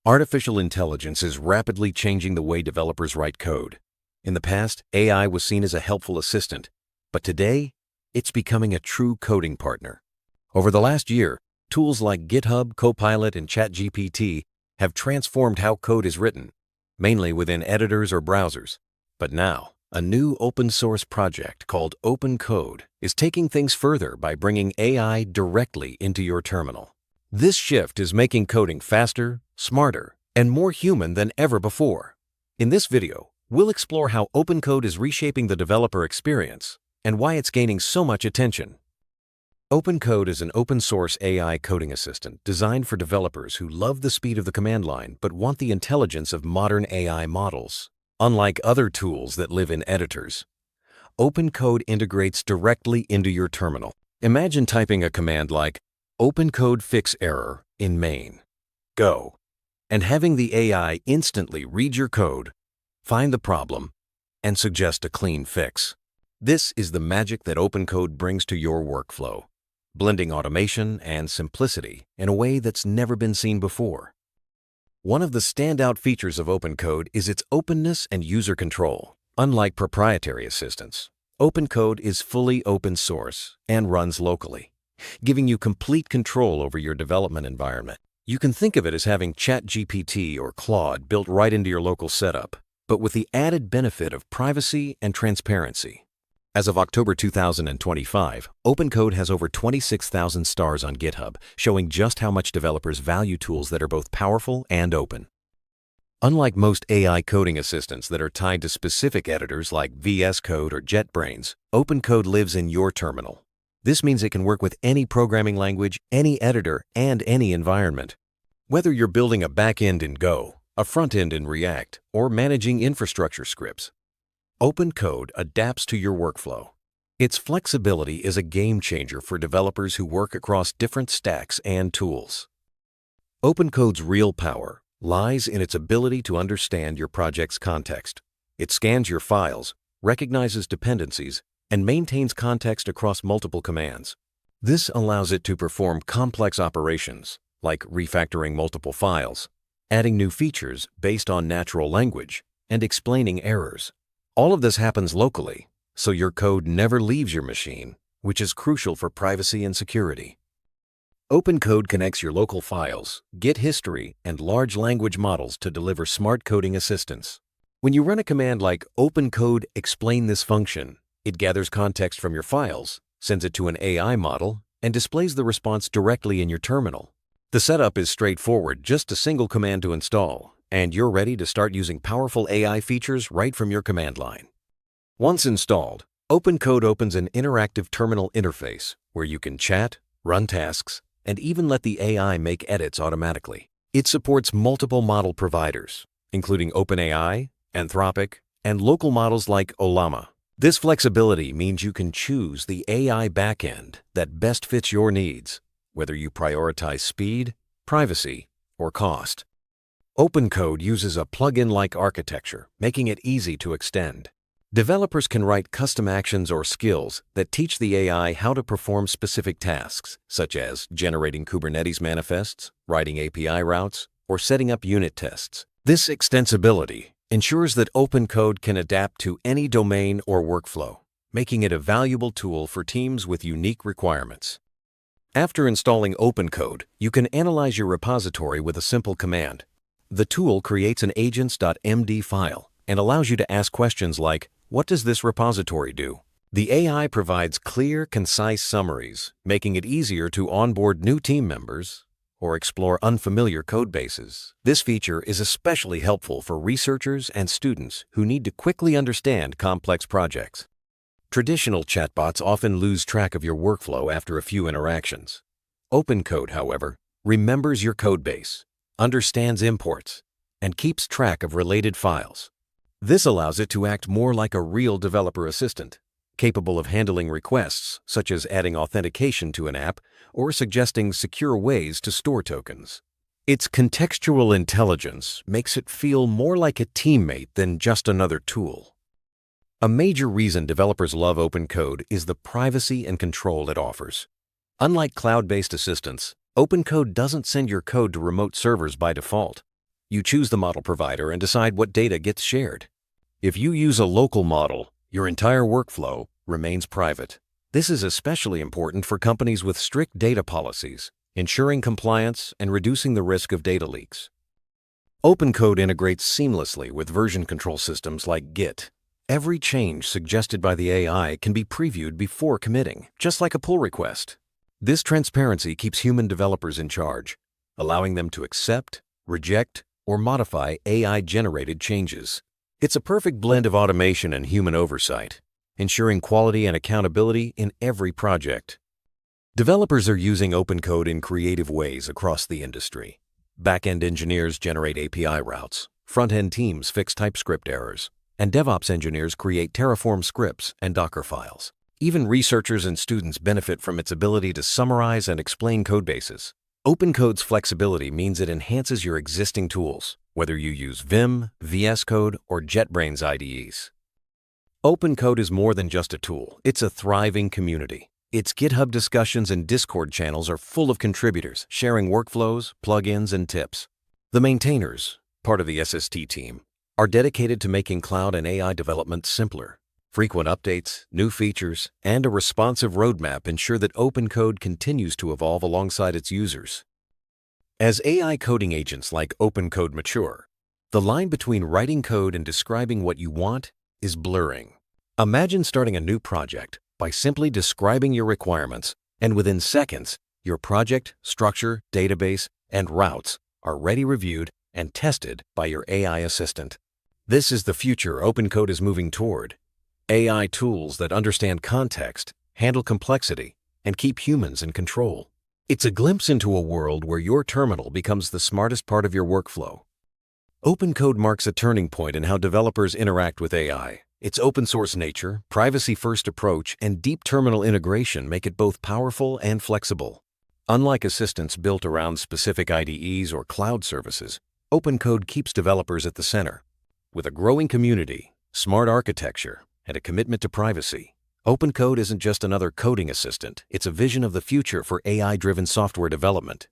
Artificial intelligence is rapidly changing the way developers write code. In the past, AI was seen as a helpful assistant, but today, it's becoming a true coding partner. Over the last year, tools like GitHub, Copilot, and ChatGPT have transformed how code is written, mainly within editors or browsers. But now, a new open-source project called OpenCode is taking things further by bringing AI directly into your terminal. This shift is making coding faster, smarter, and more human than ever before. In this video, we'll explore how OpenCode is reshaping the developer experience and why it's gaining so much attention. OpenCode is an open-source AI coding assistant designed for developers who love the speed of the command line but want the intelligence of modern AI models. Unlike other tools that live in editors, OpenCode integrates directly into your terminal. Imagine typing a command like OpenCode fix error in main, go, and having the AI instantly read your code, find the problem, and suggest a clean fix. This is the magic that OpenCode brings to your workflow, blending automation and simplicity in a way that's never been seen before. One of the standout features of OpenCode is its openness and user control. Unlike proprietary assistants, OpenCode is fully open source and runs locally, giving you complete control over your development environment. You can think of it as having ChatGPT or Claude built right into your local setup, but with the added benefit of privacy and transparency. As of October 2025, OpenCode has over 26,000 stars on GitHub, showing just how much developers value tools that are both powerful and open. Unlike most AI coding assistants that are tied to specific editors like VS Code or JetBrains, OpenCode lives in your terminal. This means it can work with any programming language, any editor, and any environment. Whether you're building a backend in Go, a frontend in React, or managing infrastructure scripts, OpenCode adapts to your workflow. Its flexibility is a game changer for developers who work across different stacks and tools. OpenCode's real power lies in its ability to understand your project's context. It scans your files, recognizes dependencies, and maintains context across multiple commands. This allows it to perform complex operations, like refactoring multiple files, adding new features based on natural language, and explaining errors. All of this happens locally, so your code never leaves your machine, which is crucial for privacy and security. OpenCode connects your local files, Git history, and large language models to deliver smart coding assistance. When you run a command like OpenCode explain this function, it gathers context from your files, sends it to an AI model, and displays the response directly in your terminal. The setup is straightforward, just a single command to install, and you're ready to start using powerful AI features right from your command line. Once installed, OpenCode opens an interactive terminal interface where you can chat, run tasks, and even let the AI make edits automatically. It supports multiple model providers, including OpenAI, Anthropic, and local models like Ollama. This flexibility means you can choose the AI backend that best fits your needs, whether you prioritize speed, privacy, or cost. OpenCode uses a plugin-like architecture, making it easy to extend. Developers can write custom actions or skills that teach the AI how to perform specific tasks, such as generating Kubernetes manifests, writing API routes, or setting up unit tests. This extensibility ensures that OpenCode can adapt to any domain or workflow, making it a valuable tool for teams with unique requirements. After installing OpenCode, you can analyze your repository with a simple command. The tool creates an agents.md file and allows you to ask questions like, "What does this repository do?" The AI provides clear, concise summaries, making it easier to onboard new team members or explore unfamiliar code bases. This feature is especially helpful for researchers and students who need to quickly understand complex projects. Traditional chatbots often lose track of your workflow after a few interactions. OpenCode, however, remembers your codebase, understands imports, and keeps track of related files. This allows it to act more like a real developer assistant, capable of handling requests such as adding authentication to an app or suggesting secure ways to store tokens. Its contextual intelligence makes it feel more like a teammate than just another tool. A major reason developers love OpenCode is the privacy and control it offers. Unlike cloud-based assistants, OpenCode doesn't send your code to remote servers by default. You choose the model provider and decide what data gets shared. If you use a local model, your entire workflow remains private. This is especially important for companies with strict data policies, ensuring compliance and reducing the risk of data leaks. OpenCode integrates seamlessly with version control systems like Git. Every change suggested by the AI can be previewed before committing, just like a pull request. This transparency keeps human developers in charge, allowing them to accept, reject, or modify AI-generated changes. It's a perfect blend of automation and human oversight, ensuring quality and accountability in every project. Developers are using OpenCode in creative ways across the industry. Backend engineers generate API routes, front-end teams fix TypeScript errors, and DevOps engineers create Terraform scripts and Docker files. Even researchers and students benefit from its ability to summarize and explain codebases. OpenCode's flexibility means it enhances your existing tools, whether you use Vim, VS Code, or JetBrains IDEs. OpenCode is more than just a tool, it's a thriving community. Its GitHub discussions and Discord channels are full of contributors sharing workflows, plugins, and tips. The maintainers, part of the SST team, are dedicated to making cloud and AI development simpler. Frequent updates, new features, and a responsive roadmap ensure that OpenCode continues to evolve alongside its users. As AI coding agents like OpenCode mature, the line between writing code and describing what you want is blurring. Imagine starting a new project by simply describing your requirements, and within seconds, your project, structure, database, and routes are ready, reviewed, and tested by your AI assistant. This is the future OpenCode is moving toward. AI tools that understand context, handle complexity, and keep humans in control. It's a glimpse into a world where your terminal becomes the smartest part of your workflow. OpenCode marks a turning point in how developers interact with AI. Its open-source nature, privacy-first approach, and deep terminal integration make it both powerful and flexible. Unlike assistants built around specific IDEs or cloud services, OpenCode keeps developers at the center. With a growing community, smart architecture, and a commitment to privacy, OpenCode isn't just another coding assistant, it's a vision of the future for AI-driven software development.